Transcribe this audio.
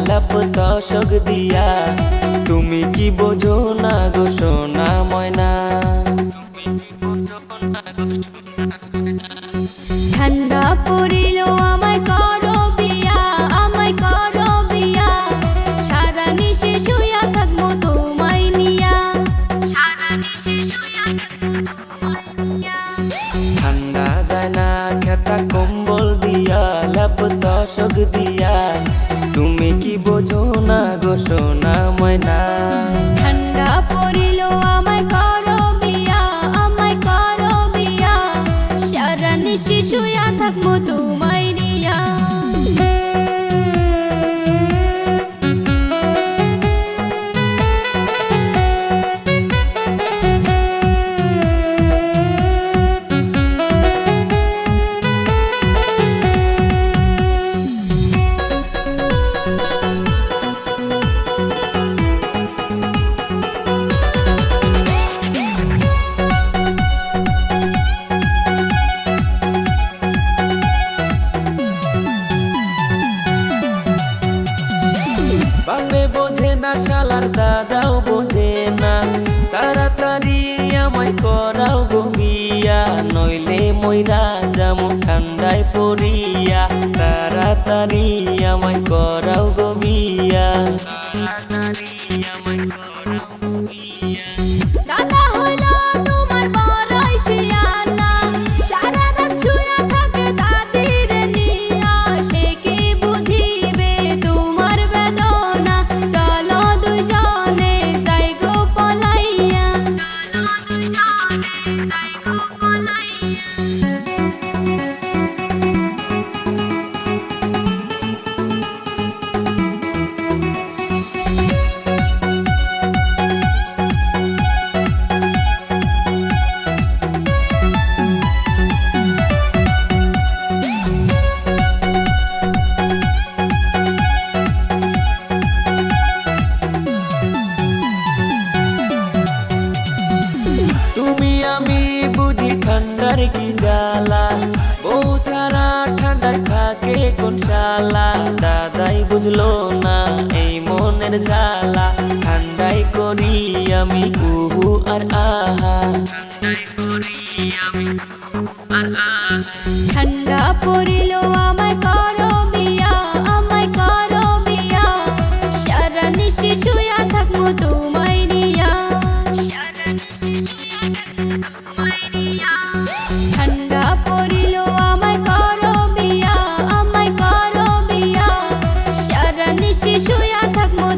লাপ তশক দিয়া তুমি কি বোঝো না গো সোনা ময়না ঠান্ডা পড়িল আমায় করো বিয়া সারা নিশে শুয়া থাকবো তোমায় নিয়া ঠান্ডা যায় না খেতা কম্বল দিয়া লাপ তশক দিয়া তুমি কি বোঝো না গো সোনা ময়না ঠান্ডা পড়িল আমায় করো বিয়া সারা নিশে শুয়া থাকবো তোমায় নিয়া বাপে বোঝে না শালার দাদাও বোঝে না তাড়াতাড়ি আমায় করাও গো বিয়া নইলে মইরা যামু ঠান্ডায় পড়িয়া তাড়াতাড়ি আমায় করাও গো বিয়া দাদা হইল তোমার বড়ই শিয়ানা সারা রাত শুয়া থাকে দাদির নিয়া সে কি বুঝিবে তোমার বেদনা চলো দুজনে যাই গো পলাইয়া তুমি আমি বুঝি ঠান্ডার কি জ্বালা বউ সারা ঠান্ডায় থাকে কোন শালা দাদাই বুঝলো না এই মনের জ্বালা ঠান্ডায় করি আমি উহু আর আহা ঠান্ডা পড়িল আমায় করো বিয়া সারা নিশে শুয়া থাকবো তোমায় নিয়া ঠান্ডা পড়িল আমায় করো বিয়া সারা নিশে শুয়া থাকবো